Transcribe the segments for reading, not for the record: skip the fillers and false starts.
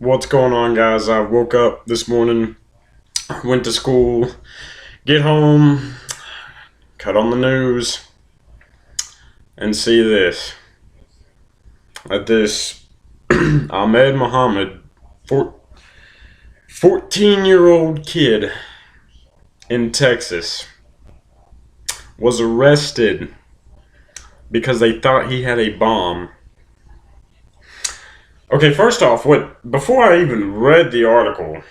What's going on, guys? I woke up this morning, went to school, get home, cut on the news, and see this. That this Ahmed Mohamed, 14-year-old kid in Texas, was arrested because they thought he had a bomb. Okay, first off, before I even read the article,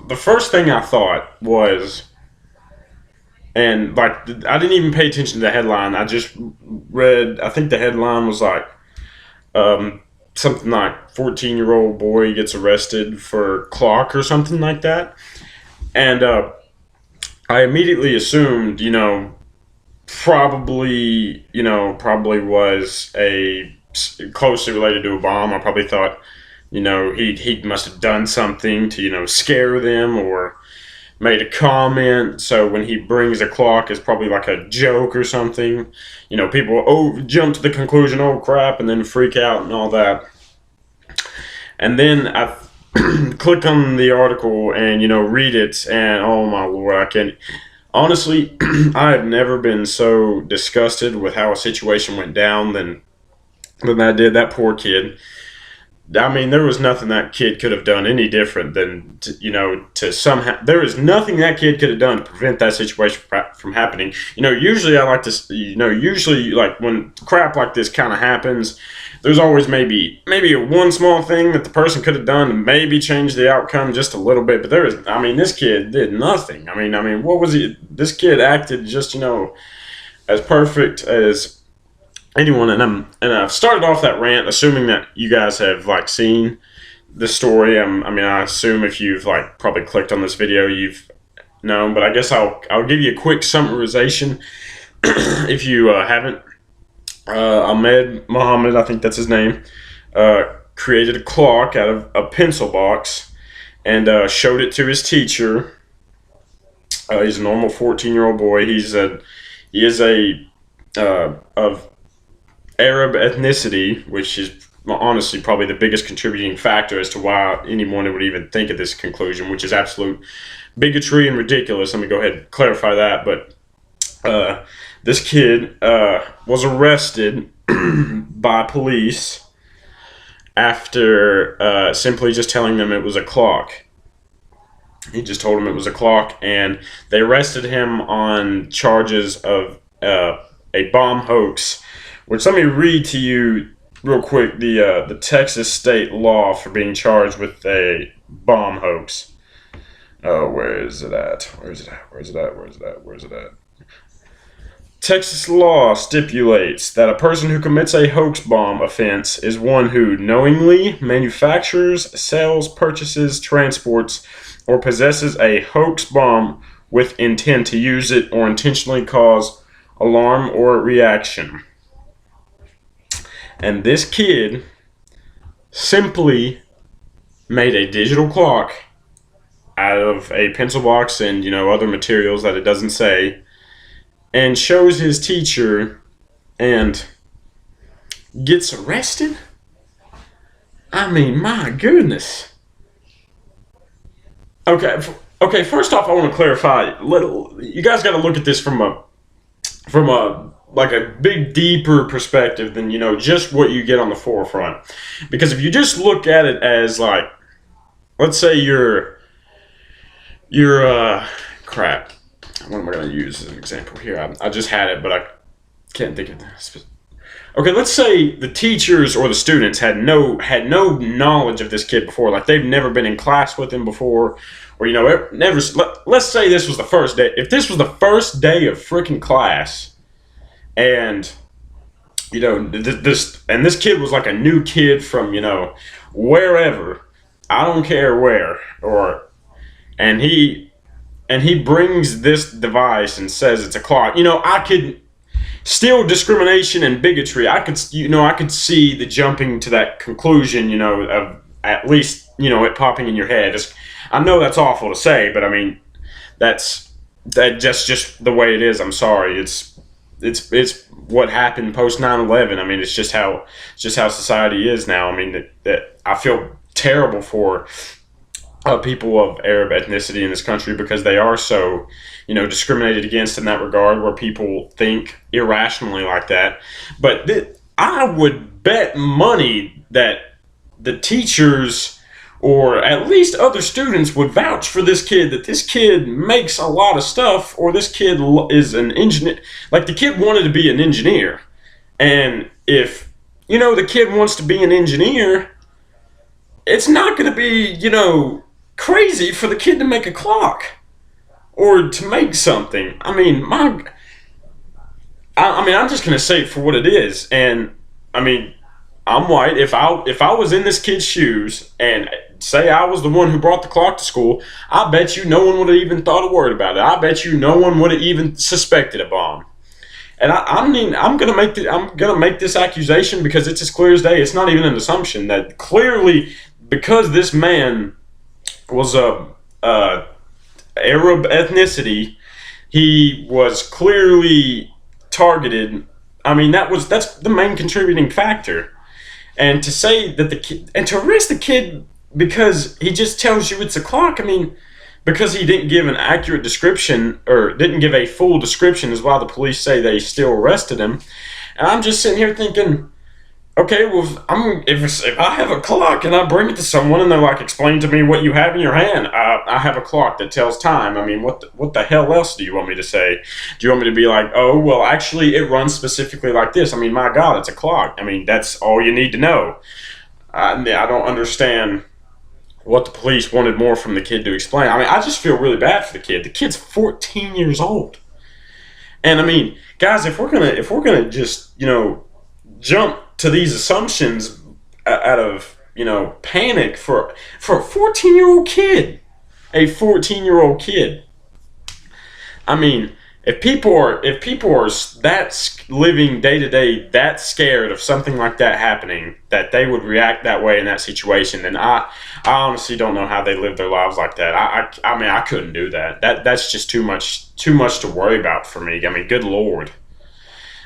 the first thing I thought was, and like I didn't even pay attention to the headline. I just read. I think the headline was like something like 14-year-old boy gets arrested for clock or something like that, and I immediately assumed, probably was a closely related to a bomb. I probably thought, he must have done something to scare them or made a comment. So when he brings a clock, it's probably like a joke or something. People jump to the conclusion, oh crap, and then freak out and all that. And then I click on the article and read it, and oh my lord, I can honestly, I have never been so disgusted with how a situation went down than I did. That poor kid. I mean, there was nothing that kid could have done any different than, to somehow, there is nothing that kid could have done to prevent that situation from happening. Usually I like to, usually like when crap like this kind of happens, there's always maybe one small thing that the person could have done to maybe change the outcome just a little bit. But this kid did nothing. What was he? This kid acted just, as perfect as anyone. And I've started off that rant assuming that you guys have seen the story. I assume if you've probably clicked on this video, you've known. But I guess I'll give you a quick summarization if you haven't. Ahmed Mohamed, I think that's his name, created a clock out of a pencil box and showed it to his teacher. He's a normal 14-year-old boy. He is of Arab ethnicity, which is honestly probably the biggest contributing factor as to why anyone would even think of this conclusion, which is absolute bigotry and ridiculous. Let me go ahead and clarify that. But this kid was arrested by police after simply just telling them it was a clock. He just told them it was a clock, and they arrested him on charges of a bomb hoax. Which, let me read to you real quick the Texas state law for being charged with a bomb hoax. Oh, where is it at? Texas law stipulates that a person who commits a hoax bomb offense is one who knowingly manufactures, sells, purchases, transports, or possesses a hoax bomb with intent to use it or intentionally cause alarm or reaction. And this kid simply made a digital clock out of a pencil box and other materials that it doesn't say, and shows his teacher and gets arrested? My goodness. Okay, first off, I want to clarify. You guys got to look at this from a big deeper perspective than just what you get on the forefront. Because if you just look at it as let's say you're crap. What am I going to use as an example here? I just had it, but I can't think of this. Okay, let's say the teachers or the students had no knowledge of this kid before. They've never been in class with him before, or never. Let's say this was the first day. If this was the first day of freaking class, and this kid was a new kid from wherever, I don't care where, and he brings this device and says it's a clock. I could still discrimination and bigotry. I could see the jumping to that conclusion, of at least it popping in your head. I know that's awful to say, but that's just the way it is. I'm sorry. It's what happened post 9/11. It's just how society is now. That I feel terrible for people of Arab ethnicity in this country, because they are so, discriminated against in that regard, where people think irrationally like that. But I would bet money that the teachers, or at least other students, would vouch for this kid, that this kid makes a lot of stuff, or this kid is an engineer. Like, the kid wanted to be an engineer. And if, the kid wants to be an engineer, it's not going to be, crazy for the kid to make a clock or to make something. I mean, I'm just going to say it for what it is. And I mean, I'm white. If I was in this kid's shoes and say I was the one who brought the clock to school, I bet you no one would have even thought a word about it. I bet you no one would have even suspected a bomb. And I'm gonna make this accusation because it's as clear as day. It's not even an assumption, that clearly, because this man was a Arab ethnicity, he was clearly targeted. I mean, that's the main contributing factor. And to say that the kid, and to arrest the kid because he just tells you it's a clock, I mean, because he didn't give an accurate description, or didn't give a full description, is why the police say they still arrested him. And I'm just sitting here thinking, okay, well, if I have a clock and I bring it to someone and they're like, explain to me what you have in your hand. I have a clock that tells time. I mean, what the hell else do you want me to say? Do you want me to be like, oh, well, actually, it runs specifically like this? I mean, my God, it's a clock. I mean, that's all you need to know. I don't understand what the police wanted more from the kid to explain. I mean, I just feel really bad for the kid. The kid's 14 years old. And I mean, guys, if we're gonna just, jump to these assumptions out of, panic for a 14-year-old kid, I mean, if people are that living day to day, that scared of something like that happening, that they would react that way in that situation, then I honestly don't know how they live their lives like that. I mean, I couldn't do that. That's just too much to worry about for me. I mean, good Lord.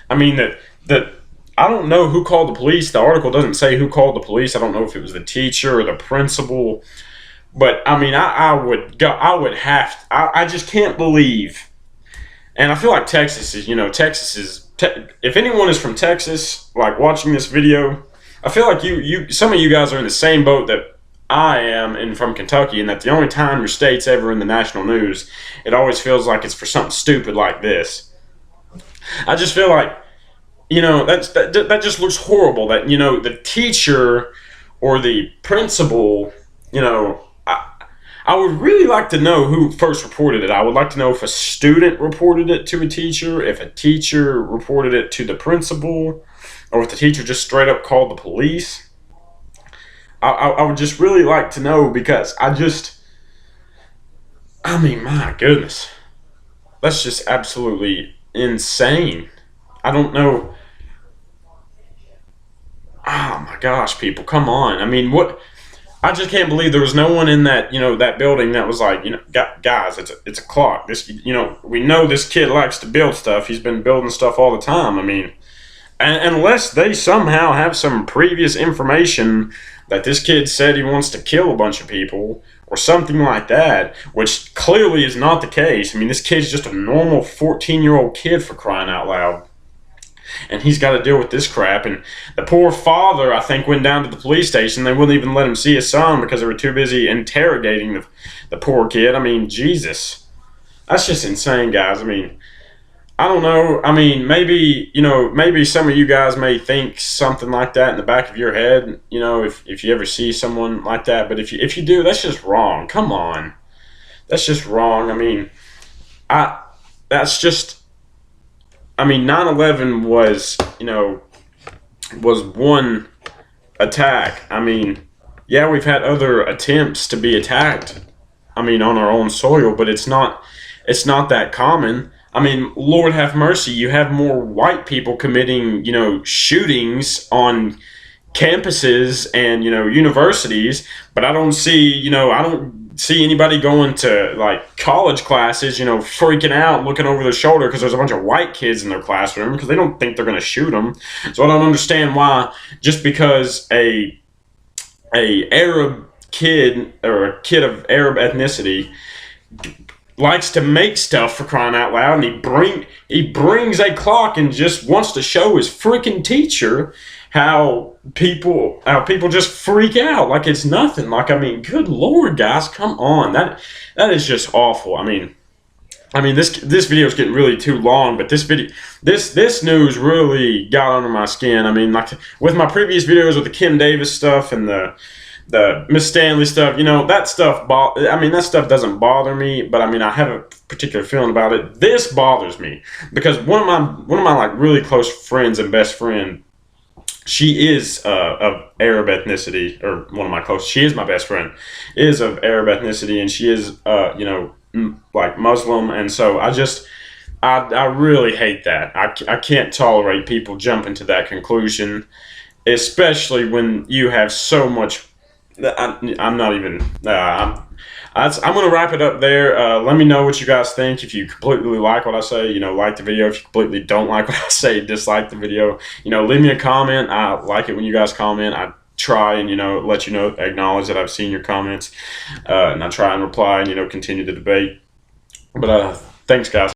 I mean, that I don't know who called the police. The article doesn't say who called the police. I don't know if it was the teacher or the principal. But I mean, I just can't believe. And I feel like Texas is, if anyone is from Texas, like watching this video, I feel like some of you guys are in the same boat that I am from Kentucky, and that the only time your state's ever in the national news, it always feels like it's for something stupid like this. I just feel like, that just looks horrible, that, the teacher or the principal, I would really like to know who first reported it. I would like to know if a student reported it to a teacher, if a teacher reported it to the principal, or if the teacher just straight up called the police. I would just really like to know, because I mean, my goodness. That's just absolutely insane. I don't know. Oh my gosh, people, come on. I mean, what? I just can't believe there was no one in that, that building that was like, guys, it's a clock. This, we know this kid likes to build stuff. He's been building stuff all the time. I mean, unless they somehow have some previous information that this kid said he wants to kill a bunch of people or something like that, which clearly is not the case. I mean, this kid's just a normal 14-year-old kid, for crying out loud. And he's got to deal with this crap. And the poor father, I think, went down to the police station. They wouldn't even let him see his son because they were too busy interrogating the poor kid. I mean, Jesus. That's just insane, guys. I mean, I don't know. I mean, maybe some of you guys may think something like that in the back of your head, if you ever see someone like that. But if you do, that's just wrong. Come on. That's just wrong. I mean, 9/11 was one attack. I mean, yeah, we've had other attempts to be attacked, on our own soil, but it's not that common. I mean, Lord have mercy, you have more white people committing, shootings on campuses and, universities, but I don't see anybody going to like college classes, freaking out, looking over their shoulder because there's a bunch of white kids in their classroom because they don't think they're going to shoot them. So I don't understand why, just because a a Arab kid or a kid of Arab ethnicity likes to make stuff, for crying out loud, and he brings a clock and just wants to show his freaking teacher how people just freak out like it's nothing. Like, I mean, good Lord, guys, come on. That is just awful. I mean, this video is getting really too long, but this news really got under my skin. I mean, like with my previous videos with the Kim Davis stuff and the Miss Stanley stuff, that stuff. That stuff doesn't bother me, but I mean, I have a particular feeling about it. This bothers me because one of my like really close friends and best friend, she is of Arab ethnicity, or one of my close. She is my best friend, is of Arab ethnicity, and she is like Muslim, and so I really hate that. I can't tolerate people jumping to that conclusion, especially when you have so much. I'm not even. I'm going to wrap it up there. Let me know what you guys think. If you completely like what I say, like the video. If you completely don't like what I say, dislike the video. Leave me a comment. I like it when you guys comment. I try and let acknowledge that I've seen your comments, and I try and reply and continue the debate. But thanks, guys.